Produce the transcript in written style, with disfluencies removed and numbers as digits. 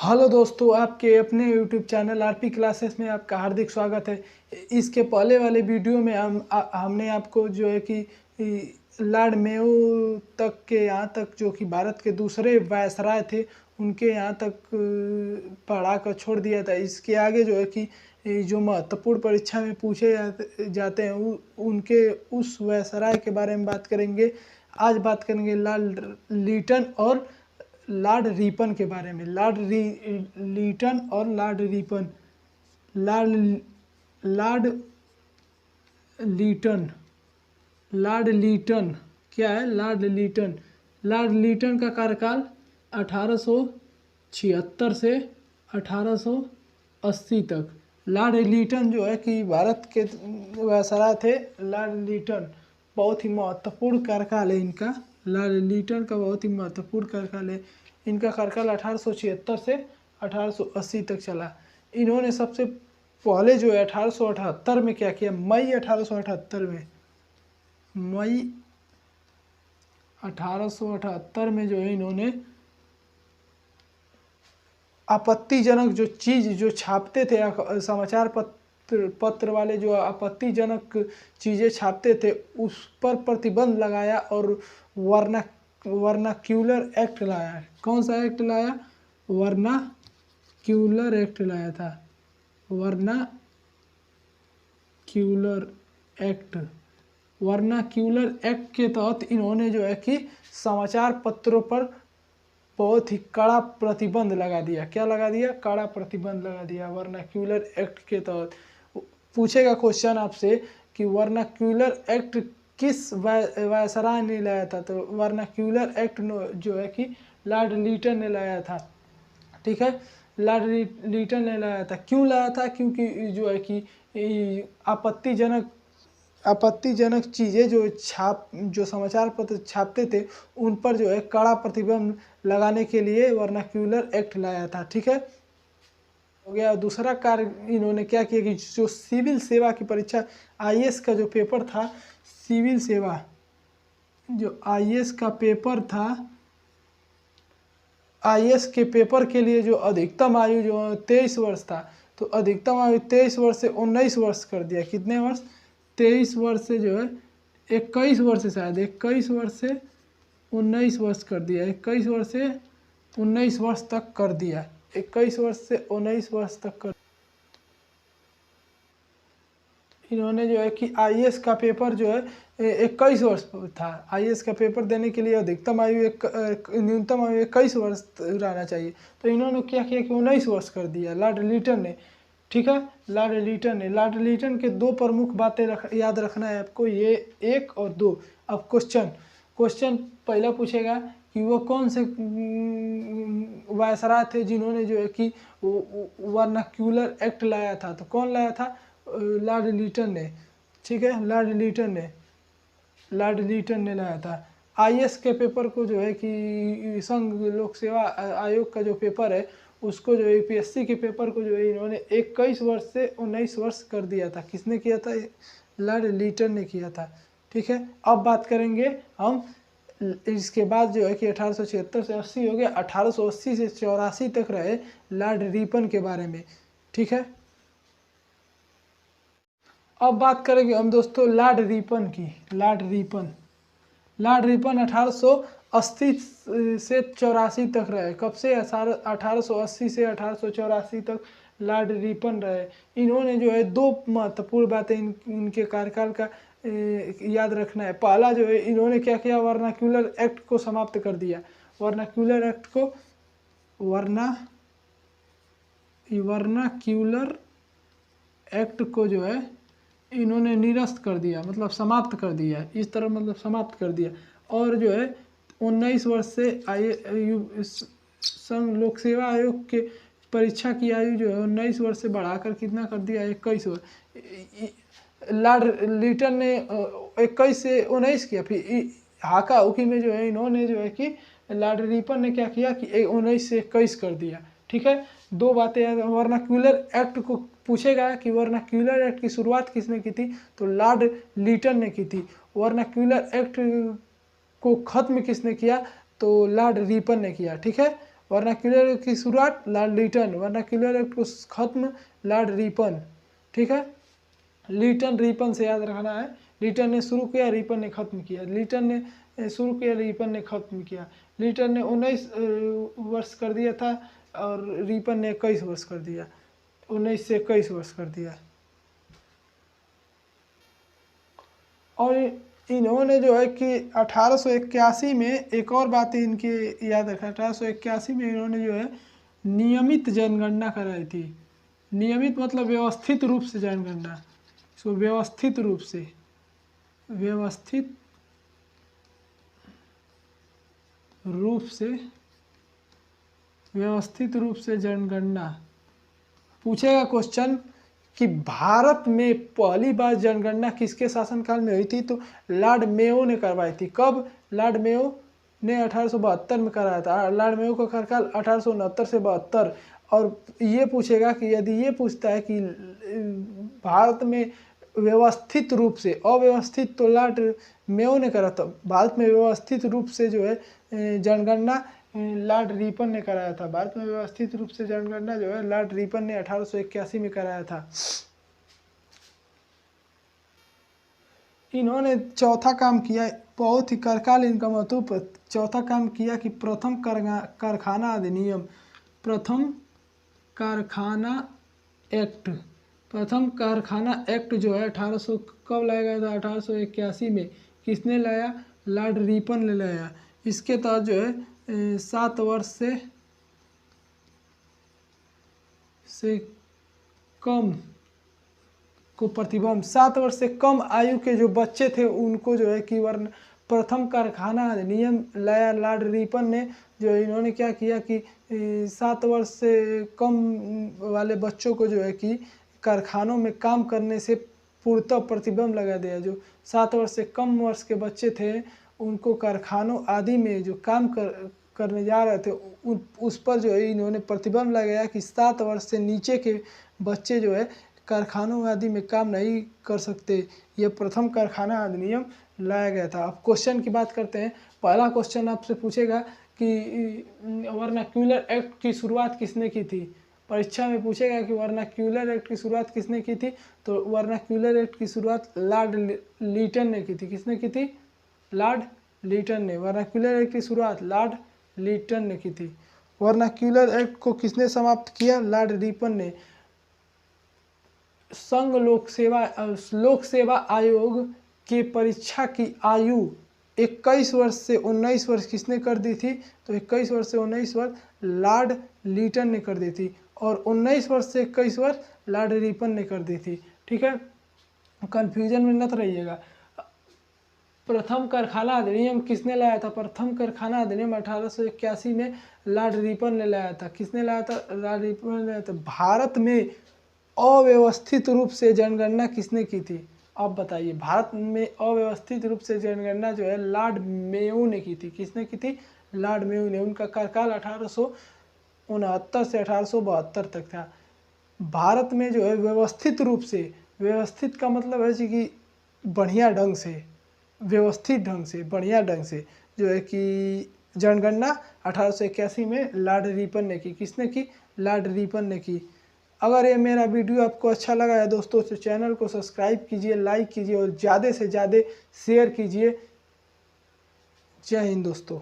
Hello दोस्तों, आपके अपने यूट्यूब चैनल आरपी क्लासेस में आपका हार्दिक स्वागत है। इसके पहले वाले वीडियो में हमने आपको जो है कि लॉर्ड मेयो तक के यहाँ तक जो कि भारत के दूसरे वायसराय थे उनके यहाँ तक पढ़ा कर छोड़ दिया था। इसके आगे जो है कि जो महत्वपूर्ण परीक्षा में पूछे जाते हैं उनके उस वायसराय के बारे में बात करेंगे। आज बात करेंगे लॉर्ड लीटन और लॉर्ड रिपन के बारे में। लीटन और Lord Ripon. Lord Lord Lytton Lord Lytton क्या है? लॉर्ड लीटन का कार्यकाल 1876 से 1880 तक। लॉर्ड लीटन जो है कि भारत के वायसराय थे। लॉर्ड लीटन बहुत ही महत्वपूर्ण कार्यकाल है इनका। लॉर्ड लीटन का बहुत ही महत्वपूर्ण कार्यकाल है। इनका कार्यकाल 1876 से 1880 तक चला। इन्होंने सबसे पहले जो है 1878 में क्या किया? मई 1878 में जो है इन्होंने आपत्तिजनक जो चीज़ जो छापते थे, समाचार पत्र वाले जो आपत्तिजनक चीज़ें छापते थे उस पर प्रतिबंध लगाया और वर्नाक्यूलर एक्ट लाया। कौन सा एक्ट लाया? वर्नाक्यूलर एक्ट लाया था। वर्नाक्यूलर एक्ट के तहत इन्होंने जो है कि समाचार पत्रों पर बहुत ही कड़ा प्रतिबंध लगा दिया। क्या लगा दिया? कड़ा प्रतिबंध लगा दिया वर्नाक्यूलर एक्ट के तहत। पूछेगा क्वेश्चन आपसे कि वर्नाक्यूलर एक्ट किस वायसराय ने लाया था? तो वर्नाक्यूलर एक्ट जो है कि लॉर्ड लीटन ने लाया था। ठीक है, लॉर्ड लीटन ने लाया था। क्यों लाया था? क्योंकि जो है कि आपत्तिजनक चीज़ें जो समाचार पत्र छापते थे उन पर जो है कड़ा प्रतिबंध लगाने के लिए वर्नाक्यूलर एक्ट लाया था। ठीक है, हो गया। दूसरा कार्य इन्होंने क्या किया कि जो सिविल सेवा की परीक्षा, आईएएस का जो पेपर था, सिविल सेवा जो आईएएस का पेपर था, आईएएस के पेपर के लिए जो अधिकतम आयु जो 23 वर्ष था, तो अधिकतम आयु 23 वर्ष से 19 वर्ष कर दिया। कितने वर्ष? 23 वर्ष से जो है 21 वर्ष से, शायद 21 वर्ष से 19 वर्ष कर दिया। 21 वर्ष से 19 वर्ष तक कर दिया। 21 वर्ष से 19 वर्ष तक कर इन्होंने जो है कि आईएएस का पेपर जो है 21 वर्ष था। आईएएस का पेपर देने के लिए अधिकतम आयु न्यूनतम आयु 21 वर्ष रहना चाहिए, तो इन्होंने क्या किया कि 19 वर्ष कर दिया लॉर्ड लीटन ने। ठीक है, लॉर्ड लीटन के दो प्रमुख बातें याद रखना है आपको, ये 1 और 2। अब क्वेश्चन पहला पूछेगा कि वो कौन से वायसराय थे जिन्होंने जो है कि वर्नाक्यूलर एक्ट लाया था? तो कौन लाया था? लॉर्ड लीटन ने। ठीक है, लॉर्ड लीटन ने लाया था। आईएएस के पेपर को जो है कि संघ लोक सेवा आयोग का जो पेपर है उसको जो यूपीएससी के पेपर को जो है इन्होंने 21 वर्ष से 19 वर्ष कर दिया था। किसने किया था? लॉर्ड लीटन ने किया था। ठीक है, अब बात करेंगे हम इसके बाद जो है कि 1876 से 80 हो गया। 1880 से 84 तक रहे लॉर्ड रिपन के बारे में। ठीक है, अब बात करेंगे हम दोस्तों लॉर्ड रिपन की। लॉर्ड रिपन 1880 से 84 तक रहे। कब से? 1880 से 1884 तक लॉर्ड रिपन रहे। इन्होंने जो है दो महत्वपूर्ण बातें इनके कार्यकाल का याद रखना है। पहला जो है इन्होंने क्या किया? वर्नाक्यूलर एक्ट को समाप्त कर दिया। वर्नाक्यूलर एक्ट को जो है इन्होंने निरस्त कर दिया, मतलब समाप्त कर दिया। इस तरह मतलब समाप्त कर दिया। और जो है 19 वर्ष से संघ लोक सेवा आयोग के परीक्षा की आयु जो है 19 वर्ष से बढ़ाकर कितना कर दिया? 21 वर्ष। लॉर्ड लीटन ने 21 से 19 किया। फिर हाका हुकी में जो है इन्होंने जो है कि लॉर्ड रिपन ने क्या किया कि 19 से 21 कर दिया। ठीक है, दो बातें। वर्नाक्यूलर एक्ट को पूछेगा कि वर्नाक्यूलर एक्ट की शुरुआत किसने की थी? तो लॉर्ड लीटन ने की थी। वर्नाक्यूलर एक्ट को ख़त्म किसने किया? तो लॉर्ड रिपन ने किया। ठीक है, वर्नाक्यूलर एक्ट की शुरुआत लॉर्ड लीटन, वर्नाक्यूलर एक्ट को खत्म लॉर्ड रिपन। ठीक है, लीटन रिपन से याद रखना है। लीटन ने शुरू किया, रिपन ने खत्म किया। लीटन ने शुरू किया, रिपन ने खत्म किया। लीटन ने 19 वर्ष कर दिया था और रिपन ने 21 वर्ष कर दिया, 19 से 21 वर्ष कर दिया। और इन्होंने जो है कि 1881 में एक और बात इनकी याद रखा, 1881 में इन्होंने जो है नियमित जनगणना कराई थी। नियमित मतलब व्यवस्थित रूप से जनगणना, इसको व्यवस्थित रूप से व्यवस्थित रूप से जनगणना। पूछेगा क्वेश्चन कि भारत में पहली बार जनगणना किसके शासनकाल में हुई थी, तो लॉर्ड मेयो ने करवाई थी। कब? लॉर्ड मेयो ने 1872 में कराया था। लॉर्ड मेयो का कार्यकाल 1869 से 72। और ये पूछेगा कि यदि ये पूछता है कि भारत में व्यवस्थित रूप से, अव्यवस्थित तो लॉर्ड मेयो ने करा था, भारत में व्यवस्थित रूप से जो है जनगणना लॉर्ड रिपन ने कराया था। भारत में व्यवस्थित रूप से जनगणना जो है लॉर्ड रिपन ने 1881 में कराया था। इन्होंने चौथा काम किया, बहुत ही कार्यकाल इनका महत्वपूर्ण, चौथा काम किया कि प्रथम कारखाना अधिनियम, प्रथम कारखाना एक्ट। प्रथम कारखाना एक्ट जो है 1800 कब लाया गया था? 1881 में। किसने लाया? लॉर्ड रिपन ने लाया। इसके तहत जो है 7 वर्ष से कम को प्रतिबंध, 7 वर्ष से कम आयु के जो बच्चे थे उनको जो है कि वर्ण प्रथम कारखाना अधिनियम लाया लॉर्ड रिपन ने। जो इन्होंने क्या किया कि 7 वर्ष से कम वाले बच्चों को जो है कि कारखानों में काम करने से पूर्णतः प्रतिबंध लगा दिया। जो 7 वर्ष से कम वर्ष के बच्चे थे उनको कारखानों आदि में जो काम करने जा रहे थे उस पर जो है इन्होंने प्रतिबंध लगाया कि 7 वर्ष से नीचे के बच्चे जो है कारखानों आदि में काम नहीं कर सकते। यह प्रथम कारखाना अधिनियम लाया गया था। अब क्वेश्चन की बात करते हैं। पहला क्वेश्चन आपसे पूछेगा कि वर्नाक्यूलर एक्ट की शुरुआत किसने की थी? परीक्षा में पूछेगा कि वर्नाक्यूलर एक्ट की शुरुआत किसने की थी, तो वर्नाक्यूलर एक्ट की शुरुआत लॉर्ड लीटन ने की थी। किसने की थी? लॉर्ड लीटन ने। वर्नाक्यूलर एक्ट की शुरुआत लॉर्ड लीटन ने की थी। वर्नाक्यूलर एक्ट को किसने समाप्त किया? लॉर्ड रिपन ने। संघ लोक सेवा आयोग के परीक्षा की आयु 21 वर्ष से 19 वर्ष किसने कर दी थी? तो 21 वर्ष से 19 वर्ष लॉर्ड लीटन ने कर दी थी और 19 वर्ष से 21 वर्ष लॉर्ड रिपन ने कर दी थी। ठीक है, कंफ्यूजन में मत रहिएगा। प्रथम कारखाना अधिनियम किसने लाया था? प्रथम कारखाना अधिनियम 1881 में लॉर्ड रिपन ने लाया था। किसने लाया था? लॉर्ड रिपन ने लाया था। भारत में अव्यवस्थित रूप से जनगणना किसने की थी? आप बताइए। भारत में अव्यवस्थित रूप से जनगणना जो है लॉर्ड मेयो ने की थी। किसने की थी? लॉर्ड मेयो ने। उनका कार्यकाल 1869 से 1872 तक था। भारत में जो है व्यवस्थित रूप से, व्यवस्थित का मतलब है कि बढ़िया ढंग से, व्यवस्थित ढंग से, बढ़िया ढंग से जो है कि जनगणना 1881 में लॉर्ड रिपन ने की। किसने की? लॉर्ड रिपन ने की। अगर ये मेरा वीडियो आपको अच्छा लगा है दोस्तों तो चैनल को सब्सक्राइब कीजिए, लाइक कीजिए और ज़्यादा से ज़्यादा शेयर कीजिए। जय हिंद दोस्तों।